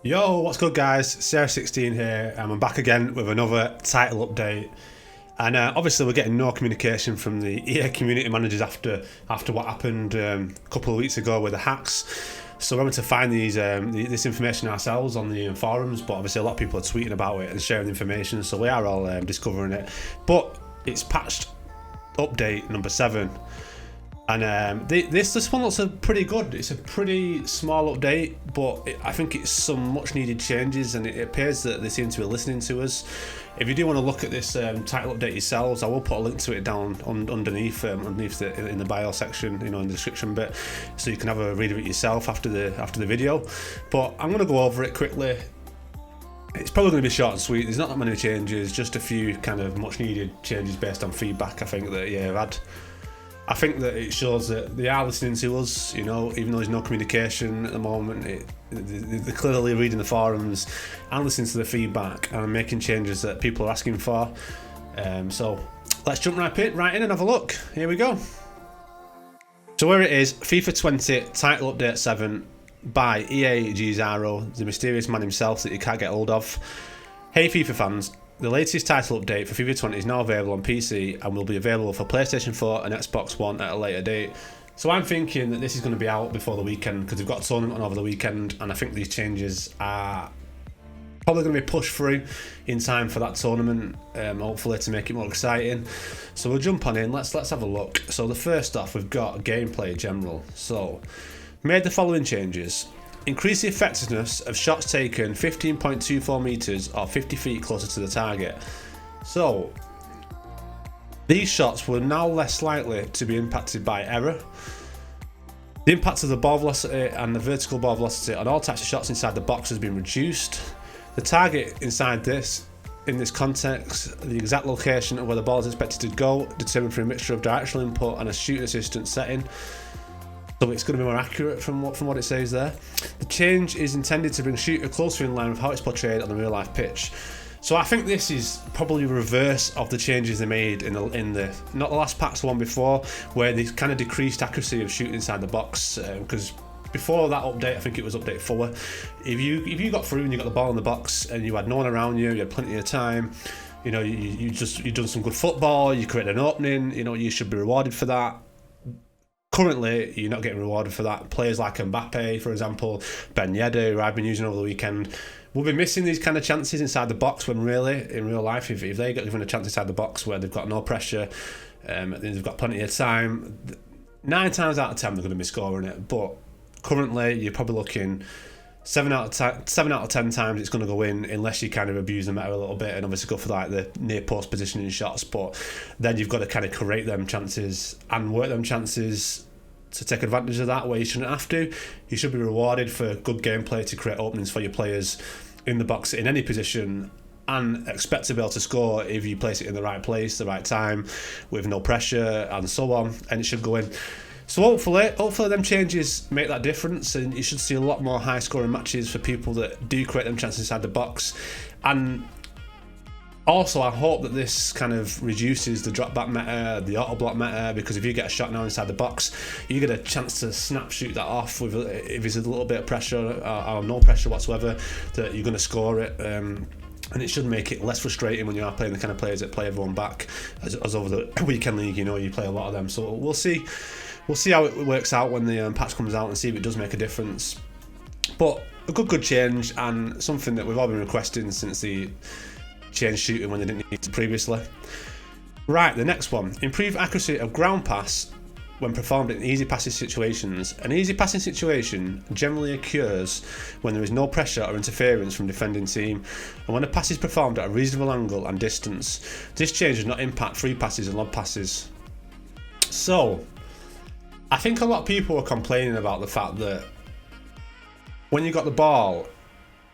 Yo, what's good guys? Sarah16 here, and I'm back again with another title update. And obviously we're getting no communication from the EA community managers after what happened a couple of weeks ago with the hacks. So we're having to find this information ourselves on the forums, but obviously a lot of people are tweeting about it and sharing information, so we are all discovering it. But it's patched update number 7. And this one looks pretty good. It's a pretty small update, but I think it's some much needed changes, and it appears that they seem to be listening to us. If you do want to look at this title update yourselves, I will put a link to it down underneath in the bio section, in the description bit, so you can have a read of it yourself after the video. But I'm going to go over it quickly. It's probably going to be short and sweet. There's not that many changes, just a few kind of much needed changes based on feedback I think that EA have had. I think that it shows that they are listening to us, even though there's no communication at the moment. They're clearly reading the forums and listening to the feedback and making changes that people are asking for. So let's jump right in and have a look. Here we go. So here it is, FIFA 20 title update 7 by EA Gizaro, the mysterious man himself that you can't get hold of. Hey FIFA fans. The latest title update for FIFA 20 is now available on PC and will be available for PlayStation 4 and Xbox One at a later date. So I'm thinking that this is going to be out before the weekend because we've got a tournament on over the weekend, and I think these changes are probably going to be pushed through in time for that tournament, hopefully to make it more exciting. So we'll jump on in, let's have a look. So the first off, we've got gameplay general. So made the following changes. Increase the effectiveness of shots taken 15.24 metres or 50 feet closer to the target. So, these shots were now less likely to be impacted by error. The impact of the ball velocity and the vertical ball velocity on all types of shots inside the box has been reduced. The target inside in this context, the exact location of where the ball is expected to go, determined through a mixture of directional input and a shooting assistant setting. So it's going to be more accurate from what it says there. The change is intended to bring shooter closer in line with how it's portrayed on the real life pitch. So I think this is probably reverse of the changes they made in the not the last patch, the one before, where they kind of decreased accuracy of shooting inside the box. Because before that update, I think it was update 4. If you got through and you got the ball in the box and you had no one around you, you had plenty of time. You've done some good football. You created an opening. You should be rewarded for that. Currently, you're not getting rewarded for that. Players like Mbappe, for example, Ben Yedder, who I've been using over the weekend, will be missing these kind of chances inside the box when really, in real life, if they get given a chance inside the box where they've got no pressure, they've got plenty of time, 9 times out of 10 they're going to be scoring it. But currently, you're probably looking 7 out of 10 times it's going to go in, unless you kind of abuse the meta a little bit and obviously go for like the near post positioning shots. But then you've got to kind of create them chances and work them chances to take advantage of that where you shouldn't have to. You should be rewarded for good gameplay to create openings for your players in the box in any position, and expect to be able to score if you place it in the right place, the right time, with no pressure and so on, and it should go in. So hopefully them changes make that difference, and you should see a lot more high scoring matches for people that do create them chances inside the box. And also, I hope that this kind of reduces the drop back meta, the auto block meta, because if you get a shot now inside the box, you get a chance to snap shoot that off with, if there's a little bit of pressure or no pressure whatsoever, that you're going to score it. And it should make it less frustrating when you are playing the kind of players that play everyone back, as over the weekend league, you play a lot of them. So we'll see how it works out when the patch comes out and see if it does make a difference. But a good change, and something that we've all been requesting since the change shooting when they didn't need to previously. Right, the next one. Improve accuracy of ground pass when performed in easy passing situations. An easy passing situation generally occurs when there is no pressure or interference from defending team, and when a pass is performed at a reasonable angle and distance. This change does not impact free passes and lob passes. So, I think a lot of people were complaining about the fact that when you got the ball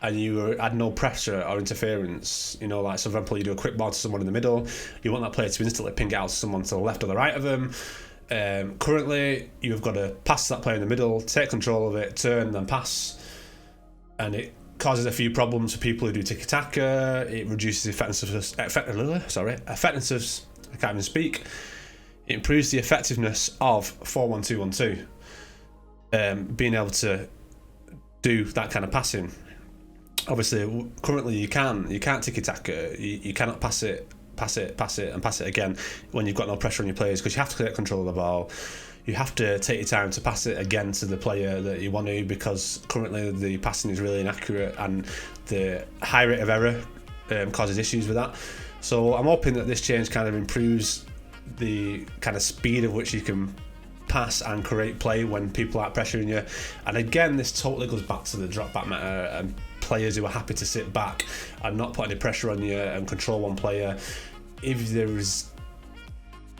and you had no pressure or interference, like, so for example, you do a quick ball to someone in the middle, you want that player to instantly ping it out to someone to the left or the right of them. Currently, you've got to pass that player in the middle, take control of it, turn, then pass, and it causes a few problems for people who do tiki-taka. It reduces the effectiveness. I can't even speak. It improves the effectiveness of 4-1-2-1-2, being able to do that kind of passing. Obviously, currently you can't tiki-taka. You cannot pass it, and pass it again when you've got no pressure on your players, because you have to take control of the ball. You have to take your time to pass it again to the player that you want to, because currently the passing is really inaccurate and the high rate of error causes issues with that. So I'm hoping that this change kind of improves the kind of speed of which you can pass and create play when people aren't pressuring you. And again, this totally goes back to the drop back meta and players who are happy to sit back and not put any pressure on you and control one player. If there is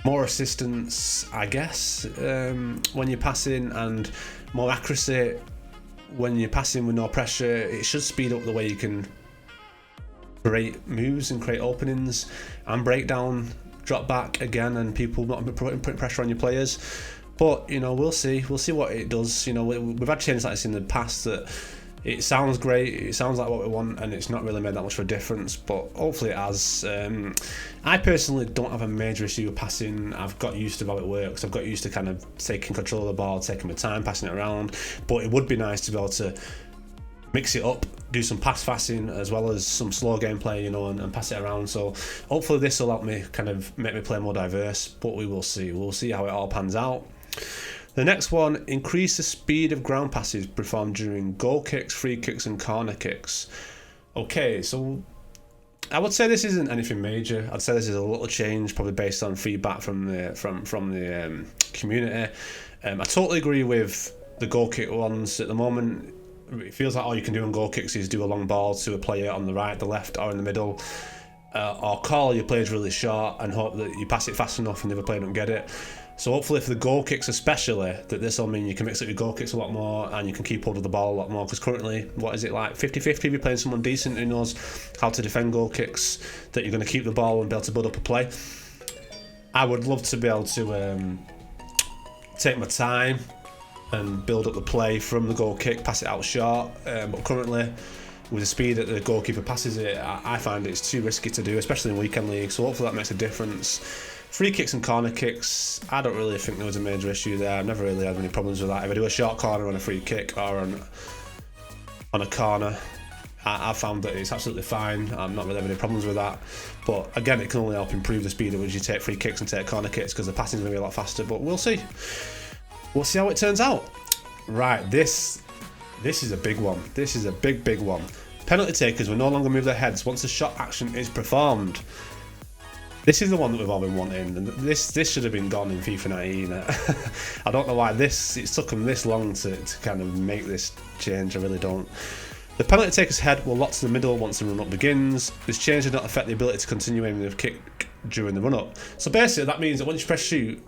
more assistance, I guess, when you're passing, and more accuracy when you're passing with no pressure, it should speed up the way you can create moves and create openings and break down drop back again, and people not putting pressure on your players. But we'll see what it does. We've had changes like this in the past that it sounds great, it sounds like what we want, and it's not really made that much of a difference, but hopefully it has. I personally don't have a major issue with passing. I've got used to how it works. I've got used to kind of taking control of the ball, taking my time, passing it around. But it would be nice to be able to mix it up, do some pass passing as well as some slow gameplay, and pass it around. So hopefully this will help me kind of make me play more diverse, but we will see. We'll see how it all pans out. The next one, increase the speed of ground passes performed during goal kicks, free kicks and corner kicks. Okay, so I would say this isn't anything major. I'd say this is a little change, probably based on feedback from the community. I totally agree with the goal kick ones. At the moment, it feels like all you can do on goal kicks is do a long ball to a player on the right, the left or in the middle, or call your players really short and hope that you pass it fast enough and the other player don't get it. So hopefully for the goal kicks especially, that this will mean you can mix up your goal kicks a lot more and you can keep hold of the ball a lot more, because currently, what is it, like 50-50 if you're playing someone decent who knows how to defend goal kicks, that you're going to keep the ball and be able to build up a play. I would love to be able to take my time and build up the play from the goal kick, pass it out short, but currently with the speed that the goalkeeper passes it, I find it's too risky to do, especially in weekend league, so hopefully that makes a difference. Free kicks and corner kicks, I don't really think there was a major issue there. I've never really had any problems with that. If I do a short corner on a free kick or on a corner, I found that it's absolutely fine. I'm not really having any problems with that. But again, it can only help improve the speed at which you take free kicks and take corner kicks, because the passing is going to be a lot faster, but we'll see. We'll see how it turns out. Right, this is a big one. This is a big one. Penalty takers will no longer move their heads once the shot action is performed. This is the one that we've all been wanting, and this should have been gone in FIFA 19. I don't know why it's took them this long to kind of make this change. I really don't. The penalty taker's head will lock to the middle once the run-up begins. This change did not affect the ability to continue aiming the kick during the run-up. So basically that means that once you press shoot,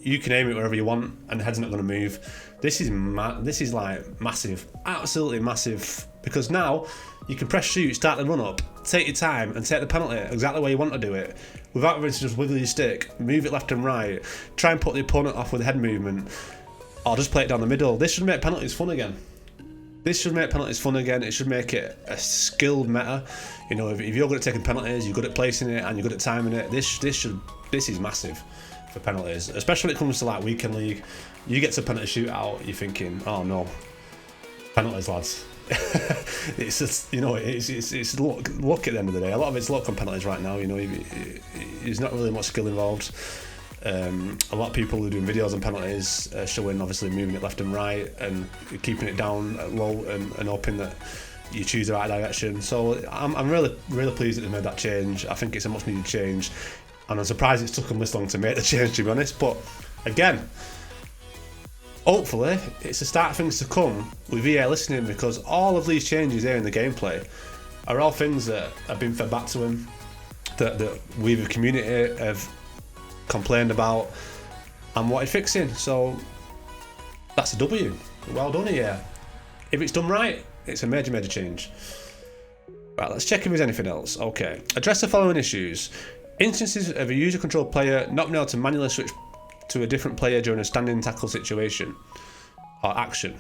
you can aim it wherever you want and the head's not going to move. This is like massive, absolutely massive, because now you can press shoot, start the run-up, take your time and take the penalty exactly where you want to do it, without having to just wiggle your stick, move it left and right, try and put the opponent off with head movement, or just play it down the middle. This should make penalties fun again. It should make it a skilled meta. If you're good at taking penalties, you're good at placing it, and you're good at timing it, this is massive for penalties, especially when it comes to like weekend league. You get to penalty shootout, you're thinking, oh no, penalties, lads. It's just, it's luck at the end of the day. A lot of it's luck on penalties right now. There's not really much skill involved. A lot of people who are doing videos on penalties showing obviously moving it left and right and keeping it down low and hoping that you choose the right direction. So I'm really pleased that they made that change. I think it's a much needed change, and I'm surprised it's took them this long to make the change, to be honest. But again, hopefully it's the start of things to come with EA listening, because all of these changes here in the gameplay are all things that have been fed back to them, that we the community have complained about and wanted fixing. So that's a W. Well done, EA. If it's done right, it's a major change. Right, let's check if there's anything else. Okay, address the following issues. Instances of a user-controlled player not being able to manually switch to a different player during a standing tackle situation or action.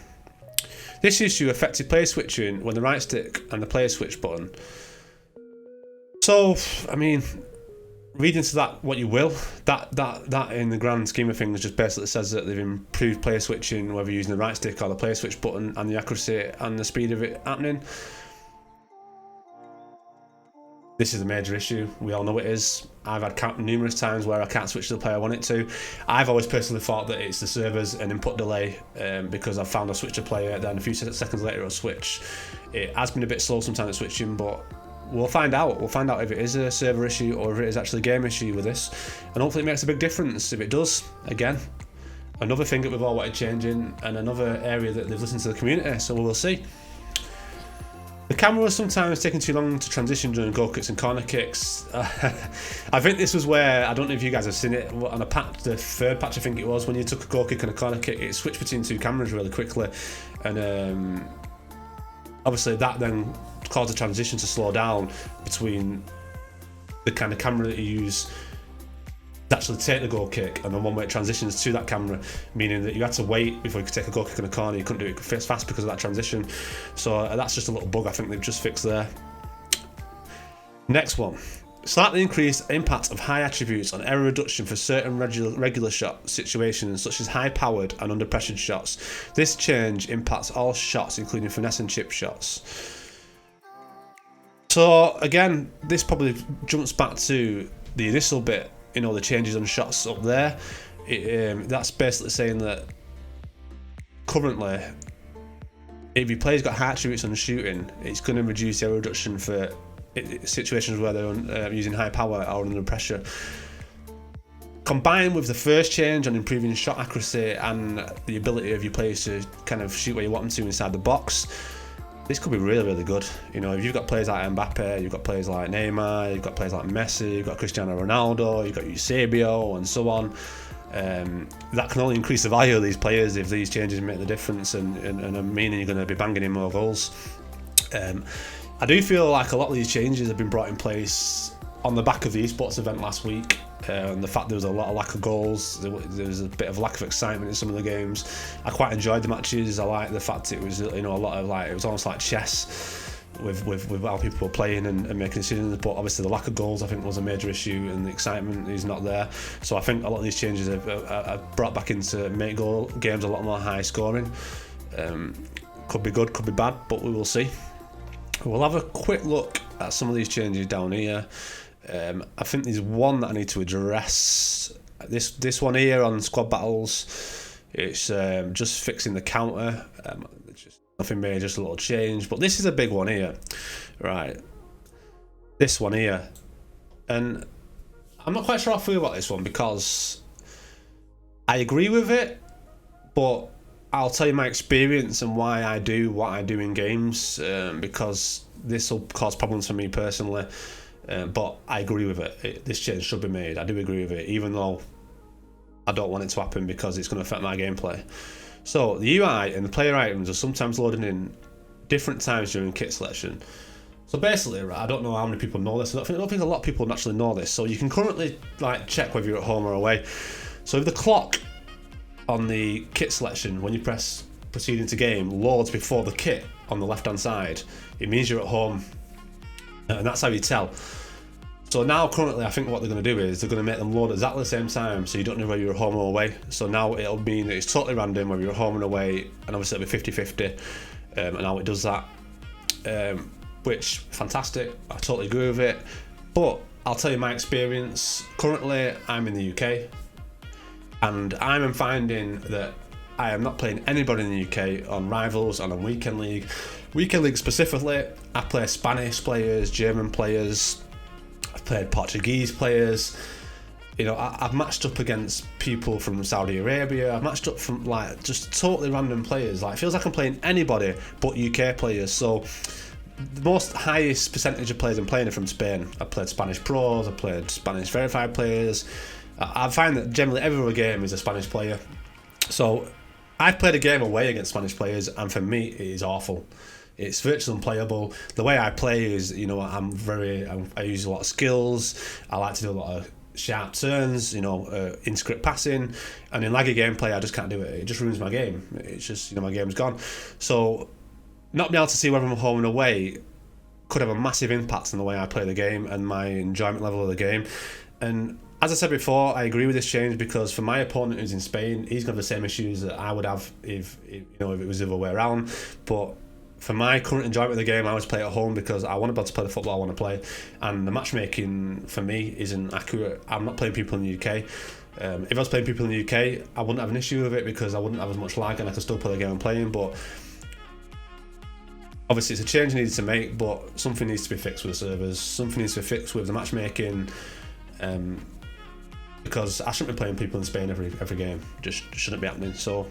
This issue affected player switching when the right stick and the player switch button. So, I mean, read into that what you will. That in the grand scheme of things just basically says that they've improved player switching, whether using the right stick or the player switch button, and the accuracy and the speed of it happening. This is a major issue. We all know it is. I've had numerous times where I can't switch to the player I want it to. I've always personally thought that it's the servers and input delay, because I've found I switch to player, then a few seconds later I'll switch. It has been a bit slow sometimes at switching, but we'll find out. We'll find out if it is a server issue or if it is actually a game issue with this. And hopefully it makes a big difference. If it does, again, another thing that we've all wanted changing and another area that they've listened to the community, so we'll see. The camera was sometimes taking too long to transition during goal kicks and corner kicks. I think this was where, I don't know if you guys have seen it, on a patch, the third patch I think it was, when you took a goal kick and a corner kick, it switched between two cameras really quickly. And obviously that then caused the transition to slow down between the kind of camera that you use to actually take the goal kick and the one where it transitions to that camera, meaning that you had to wait before you could take a goal kick in a corner. You couldn't do it fast because of that transition. So that's just a little bug I think they've just fixed there. Next one. Slightly increased impact of high attributes on error reduction for certain regular shot situations such as high powered and under pressured shots. This change impacts all shots including finesse and chip shots. So again, this probably jumps back to the initial bit, you know, the changes on shots up there. That's basically saying that currently, if your player's got high attributes on shooting, it's going to reduce error reduction for situations where they're using high power or under pressure. Combined with the first change on improving shot accuracy and the ability of your players to kind of shoot where you want them to inside the box, this could be really, really good. You know, if you've got players like Mbappe, you've got players like Neymar, you've got players like Messi, you've got Cristiano Ronaldo, you've got Eusebio and so on. That can only increase the value of these players if these changes make the difference and meaning you're going to be banging in more goals. I do feel like a lot of these changes have been brought in place on the back of the esports event last week. And the fact there was a lot of lack of goals, there was a bit of lack of excitement in some of the games. I quite enjoyed the matches. I like the fact it was, you know, a lot of it was almost like chess with how people were playing and making decisions. But obviously the lack of goals I think was a major issue, and the excitement is not there. So I think a lot of these changes have brought back into make games a lot more high scoring. Could be good, could be bad, but we will see. We'll have a quick look at some of these changes down here. I think there's one that I need to address. This one here on squad battles, it's just fixing the counter. It's just nothing major, just a little change. But this is a big one here, right? This one here, and I'm not quite sure how I feel about this one because I agree with it, but I'll tell you my experience and why I do what I do in games, because this will cause problems for me personally. But I agree with it. This change should be made. I do agree with it, even though I don't want it to happen because it's going to affect my gameplay. So the UI and the player items are sometimes loading in different times during kit selection. So basically, right, I don't know how many people know this. I don't think a lot of people actually know this. So you can currently check whether you're at home or away. So if the clock on the kit selection, when you press proceed into game, loads before the kit on the left hand side, it means you're at home, and that's how you tell. So now currently I think what they're going to do is they're going to make them load at exactly the same time, so you don't know whether you're home or away. So now it'll mean that it's totally random whether you're home and away, and obviously it'll be 50-50, and now it does that, which fantastic. I totally agree with it. But I'll tell you my experience. Currently I'm in the UK, and I'm finding that I am not playing anybody in the UK on Rivals and on Weekend League. Weekend League specifically, I play Spanish players, German players, I've played Portuguese players. You know, I've matched up against people from Saudi Arabia. I've matched up from just totally random players. It feels like I'm playing anybody but UK players. So the most highest percentage of players I'm playing are from Spain. I've played Spanish pros, I've played Spanish verified players. I find that generally every other game is a Spanish player. So I've played a game away against Spanish players, and for me it is awful. It's virtually unplayable. The way I play is, you know, I use a lot of skills. I like to do a lot of sharp turns, you know, in-script passing, and in laggy gameplay I just can't do it. It just ruins my game. It's just, you know, my game's gone. So not being able to see whether I'm home and away could have a massive impact on the way I play the game and my enjoyment level of the game. And as I said before, I agree with this change because for my opponent who's in Spain, he's got the same issues that I would have if it was the other way around. But for my current enjoyment of the game, I always play at home because I want to be able to play the football I want to play, and the matchmaking for me isn't accurate. I'm not playing people in the UK. If I was playing people in the UK, I wouldn't have an issue with it because I wouldn't have as much lag and I could still play the game I'm playing. But obviously, it's a change needed to make, but something needs to be fixed with the servers. Something needs to be fixed with the matchmaking, because I shouldn't be playing people in Spain every game. Just shouldn't be happening. So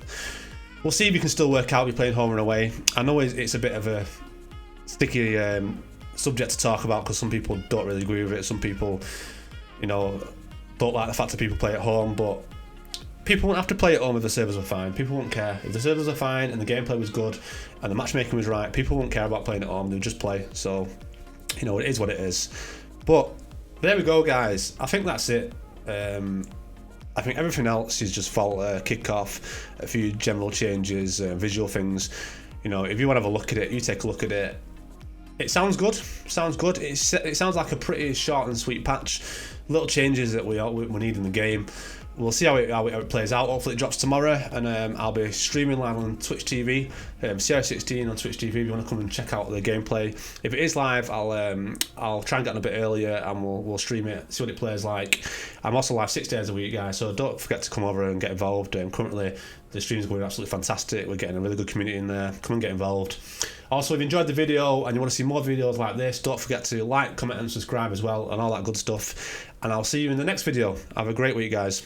we'll see if we can still work out. We're playing home and away. I know it's a bit of a sticky subject to talk about because some people don't really agree with it. Some people, don't like the fact that people play at home, but people won't have to play at home if the servers are fine. People won't care. If the servers are fine and the gameplay was good and the matchmaking was right, people won't care about playing at home. They'll just play. So, it is what it is. But there we go, guys. I think that's it. I think everything else is just kickoff, a few general changes, visual things. If you want to have a look at it, you take a look at it. It sounds good. It sounds like a pretty short and sweet patch. Little changes that we need in the game. We'll see how it plays out. Hopefully it drops tomorrow, and I'll be streaming live on Twitch TV, CR16 on Twitch TV. If you want to come and check out the gameplay, if it is live, I'll try and get on a bit earlier, and we'll stream it, see what it plays like. I'm also live 6 days a week, guys, so don't forget to come over and get involved. Currently, the stream's going absolutely fantastic. We're getting a really good community in there. Come and get involved. Also, if you enjoyed the video and you want to see more videos like this, don't forget to like, comment, and subscribe as well, and all that good stuff. And I'll see you in the next video. Have a great week, guys.